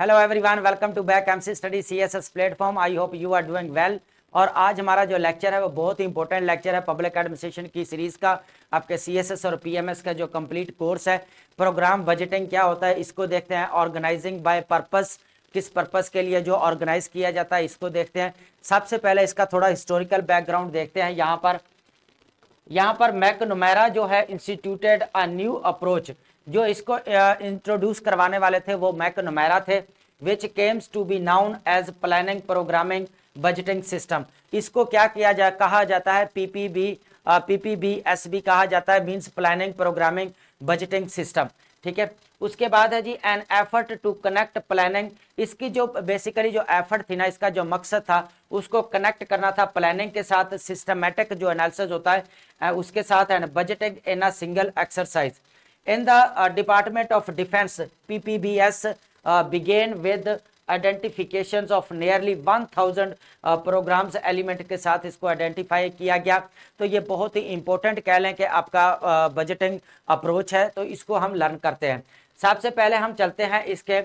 Hello everyone, welcome to back MC study CSS platform. I hope you are doing well. और आज हमारा जो lecture है वो बहुत ही इंपॉर्टेंट लेक्चर है पब्लिक एडमिनिस्ट्रेशन की सीरीज का। आपके सीएसएस और पीएमएस का जो कंप्लीट कोर्स है, प्रोग्राम बजटिंग क्या होता है इसको देखते हैं। ऑर्गेनाइजिंग बाय पर्पस, किस पर्पस के लिए जो ऑर्गेनाइज किया जाता है इसको देखते हैं। सबसे पहले इसका थोड़ा हिस्टोरिकल बैकग्राउंड देखते हैं। यहाँ पर मैकनमेरा जो है इंस्टीट्यूटेड अ न्यू अप्रोच, जो इसको इंट्रोड्यूस करवाने वाले थे वो मैकनमेरा थे, which comes to be known as planning programming budgeting system. इसको क्या कहा जाता है, PPBSB कहा जाता है, means planning programming budgeting system. ठीक है। उसके बाद है जी an effort to connect planning. इसकी जो बेसिकली जो एफर्ट थी ना, इसका जो मकसद था उसको कनेक्ट करना था प्लानिंग के साथ, सिस्टमेटिक जो एनालिसिस होता है उसके साथ, and budgeting in a single exercise. In the Department of Defense, PPBS began with identifications of nearly 1000 programs element के साथ इसको आइडेंटिफाई किया गया। तो ये बहुत ही इंपॉर्टेंट कह लें कि आपका बजटिंग अप्रोच है, तो इसको हम लर्न करते हैं। सबसे पहले हम चलते हैं इसके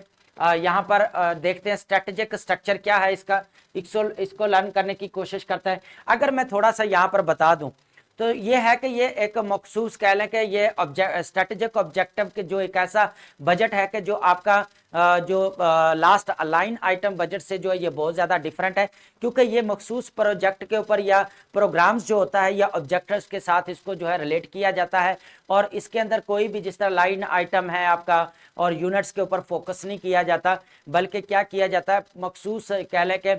यहाँ पर देखते हैं स्ट्रेटेजिक स्ट्रक्चर क्या है इसका, इसको लर्न करने की कोशिश करते हैं। अगर मैं थोड़ा सा यहाँ पर बता दूं तो ये है कि ये एक मखसूस कह लें कि ये स्ट्रेटेजिक ऑब्जेक्टिव के जो एक ऐसा बजट है कि जो आपका जो लास्ट लाइन आइटम बजट से जो है ये बहुत ज़्यादा डिफरेंट है, क्योंकि ये मखसूस प्रोजेक्ट के ऊपर या प्रोग्राम्स जो होता है या ऑब्जेक्टिव्स के साथ इसको जो है रिलेट किया जाता है। और इसके अंदर कोई भी जिस तरह लाइन आइटम है आपका और यूनिट्स के ऊपर फोकस नहीं किया जाता, बल्कि क्या किया जाता है, मखसूस कह लें कि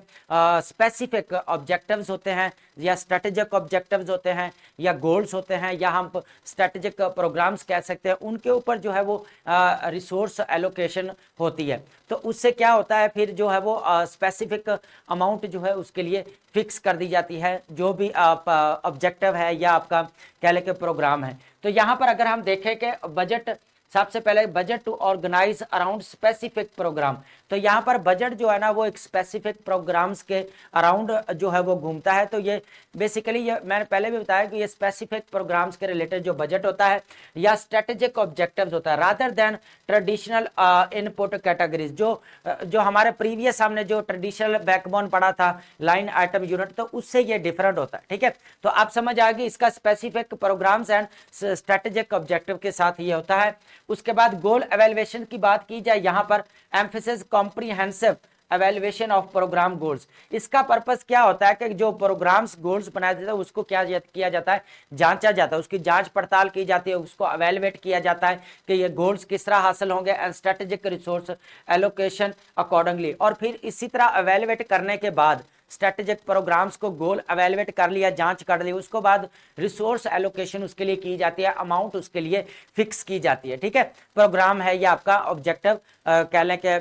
स्पेसिफिक ऑब्जेक्टिव्स होते हैं या स्ट्रेटेजिक ऑब्जेक्टिव्स होते हैं या गोल्स होते हैं या हम स्ट्रेटेजिक प्रोग्राम्स कह सकते हैं, उनके ऊपर जो है वो रिसोर्स एलोकेशन होती है। तो उससे क्या होता है फिर जो है वो स्पेसिफिक अमाउंट जो है उसके लिए फिक्स कर दी जाती है, जो भी आप ऑब्जेक्टिव है या आपका कह लें कि प्रोग्राम है। तो यहाँ पर अगर हम देखें कि बजट, सबसे पहले budget to organise around specific programme, तो यहाँ पर बजट जो है ना वो एक स्पेसिफिक प्रोग्राम्स के अराउंड जो है वो घूमता है। तो ये बेसिकली ये मैंने पहले भी बताया कि ये स्पेसिफिक प्रोग्राम्स के रिलेटेड जो बजट होता है या स्ट्रेटेजिक ऑब्जेक्टिव्स होता है, rather than traditional input categories. जो हमारे प्रीवियस हमने जो ट्रेडिशनल बैकबोन पढ़ा था लाइन आइटम यूनिट, तो उससे ये डिफरेंट होता है। ठीक है, तो आप समझ आ गई इसका specific programmes and strategic objective के साथ ये होता है। उसके बाद गोल एवेल्युएशन की बात की जाए, यहाँ पर emphasis comprehensive evaluation of programme goals. इसका पर्पस क्या होता है कि जो प्रोग्राम्स गोल्स बनाए जाते हैं उसको क्या किया जाता है, जांचा जाता है, उसकी जांच पड़ताल की जाती है, उसको एवेल्युएट किया जाता है कि ये गोल्स किस तरह हासिल होंगे, and strategic resource allocation accordingly. और फिर इसी तरह एवेल्युएट करने के बाद स्ट्रेटेजिक प्रोग्राम्स को गोल एवेल्युएट कर लिया, जांच कर ली, उसको बाद रिसोर्स एलोकेशन उसके लिए की जाती है, अमाउंट उसके लिए फिक्स की जाती है। ठीक है, प्रोग्राम है या आपका ऑब्जेक्टिव कह लें कि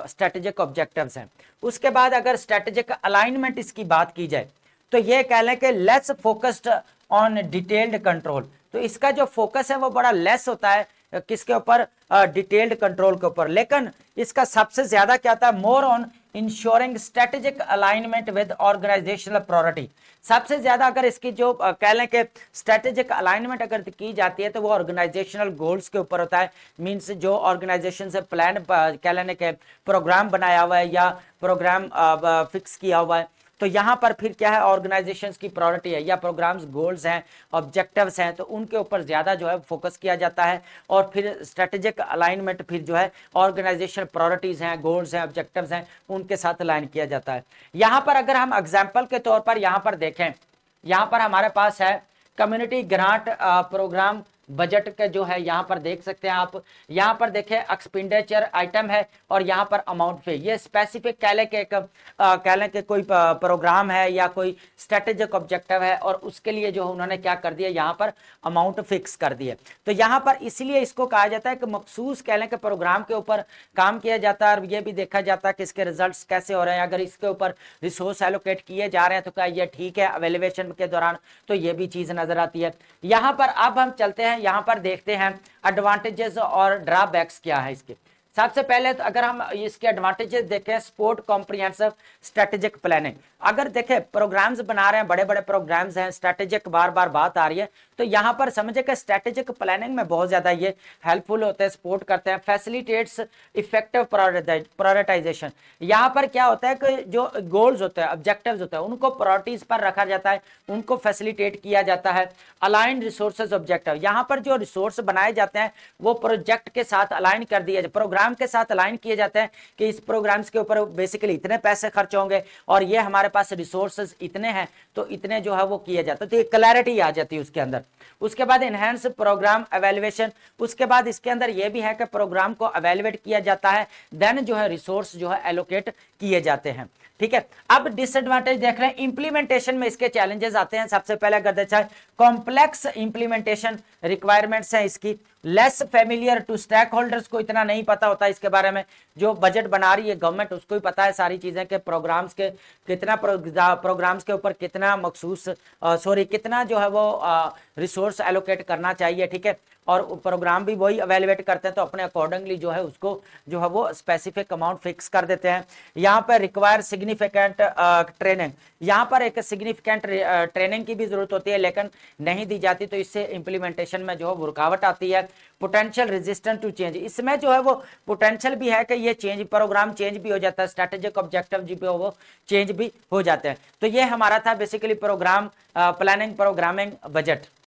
स्ट्रेटेजिक ऑब्जेक्टिव्स हैं। उसके बाद अगर स्ट्रेटेजिक अलाइनमेंट इसकी बात की जाए तो ये कह लें कि less focused on detailed control. तो इसका जो फोकस है वो बड़ा लेस होता है, किसके ऊपर, डिटेल्ड कंट्रोल के ऊपर, लेकिन इसका सबसे ज्यादा क्या था, more on ensuring strategic alignment with organisational priority. सबसे ज्यादा अगर इसकी जो कह लें कि स्ट्रेटेजिक अलाइनमेंट अगर की जाती है तो वो ऑर्गेनाइजेशनल गोल्स के ऊपर होता है, मींस जो ऑर्गेनाइजेशन से प्लान कह लेने के प्रोग्राम बनाया हुआ है या प्रोग्राम फिक्स किया हुआ है। तो यहाँ पर फिर क्या है, ऑर्गेनाइजेशंस की प्रायोरिटी है या प्रोग्राम्स गोल्स हैं, ऑब्जेक्टिव्स हैं, तो उनके ऊपर ज़्यादा जो है फोकस किया जाता है। और फिर स्ट्रेटेजिक अलाइनमेंट फिर जो है ऑर्गेनाइजेशन प्रायोरिटीज़ हैं, गोल्स हैं, ऑब्जेक्टिव्स हैं, उनके साथ अलाइन किया जाता है। यहाँ पर अगर हम एग्जाम्पल के तौर पर यहाँ पर देखें, यहाँ पर हमारे पास है कम्युनिटी ग्रांट प्रोग्राम बजट का जो है, यहाँ पर देख सकते हैं आप, यहाँ पर देखें एक्सपेंडिचर आइटम है और यहाँ पर अमाउंट पे ये स्पेसिफिक कह लें कि कोई प्रोग्राम है या कोई स्ट्रेटेजिक ऑब्जेक्टिव है और उसके लिए जो उन्होंने क्या कर दिया, यहाँ पर अमाउंट फिक्स कर दिए। तो यहाँ पर इसलिए इसको कहा जाता है कि मखसूस कह लें कि प्रोग्राम के ऊपर काम किया जाता है और ये भी देखा जाता है कि इसके रिजल्ट कैसे हो रहे हैं। अगर इसके ऊपर रिसोर्स एलोकेट किए जा रहे हैं तो क्या ये ठीक है, एवेल्युएशन के दौरान तो ये भी चीज़ नजर आती है। यहाँ पर अब हम चलते हैं, यहाँ पर देखते हैं एडवांटेजेस और ड्रॉबैक्स क्या है इसके। सबसे पहले तो अगर हम इसके एडवांटेजेस देखें, स्पोर्ट कॉम्प्रिहेंसिव स्ट्रेटेजिक प्लानिंग। अगर देखें प्रोग्राम्स बना रहे हैं, बड़े बड़े प्रोग्राम्स हैं, स्ट्रेटेजिक बार बार बात आ रही है, तो यहाँ पर समझे कि स्ट्रेटेजिक प्लानिंग में बहुत ज्यादा ये हेल्पफुल होते हैं, सपोर्ट करते हैं। Facilitates effective prioritisation. यहाँ पर क्या होता है कि जो गोल्स होते हैं, ऑब्जेक्टिव्स होते हैं, उनको प्रायोरिटीज पर रखा जाता है, उनको फैसिलिटेट किया जाता है। अलाइंड रिसोर्सेज ऑब्जेक्टिव, यहाँ पर जो रिसोर्स बनाए जाते हैं वो प्रोजेक्ट के साथ अलाइन कर दिया जाए, प्रोग्राम के साथ अलाइन किए जाते हैं कि इस प्रोग्राम्स के ऊपर बेसिकली इतने पैसे खर्च होंगे और ये हमारे पास रिसोर्सेज इतने हैं, तो इतने जो है वो किए जाते हैं, तो ये क्लैरिटी आ जाती है उसके अंदर। उसके बाद इनहेंस प्रोग्राम एवेल्युएशन, उसके बाद इसके अंदर ये भी है कि प्रोग्राम को एवेल्युएट किया जाता है, देन जो है रिसोर्स जो है एलोकेट किए जाते हैं। ठीक है, अब डिसएडवांटेज देख रहे हैं, इंप्लीमेंटेशन में इसके चैलेंजेस आते हैं। सबसे पहले अगर देखा कॉम्प्लेक्स इंप्लीमेंटेशन रिक्वायरमेंट्स हैं इसकी, less familiar to stakeholders को इतना नहीं पता होता इसके बारे में, जो बजट बना रही है गवर्नमेंट उसको ही पता है सारी चीजें कि प्रोग्राम्स के कितना प्रोग्राम्स के ऊपर कितना मखसूस कितना जो है वो रिसोर्स एलोकेट करना चाहिए। ठीक है, और प्रोग्राम भी वही एवेल्युएट करते हैं, तो अपने अकॉर्डिंगली जो है उसको जो है वो स्पेसिफिक अमाउंट फिक्स कर देते हैं। यहाँ पर रिक्वायर सिग्निफिकेंट ट्रेनिंग, यहाँ पर एक सिग्निफिकेंट ट्रेनिंग की भी जरूरत होती है लेकिन नहीं दी जाती, तो इससे इंप्लीमेंटेशन में जो है रुकावट आती है। पोटेंशियल रेजिस्टेंट टू चेंज, इसमें जो है वो पोटेंशियल भी है कि ये चेंज प्रोग्राम चेंज भी हो जाता है, स्ट्रेटेजिक ऑब्जेक्टिव जो वो चेंज भी हो जाते हैं। तो ये हमारा था basically programme planning, programming, budget.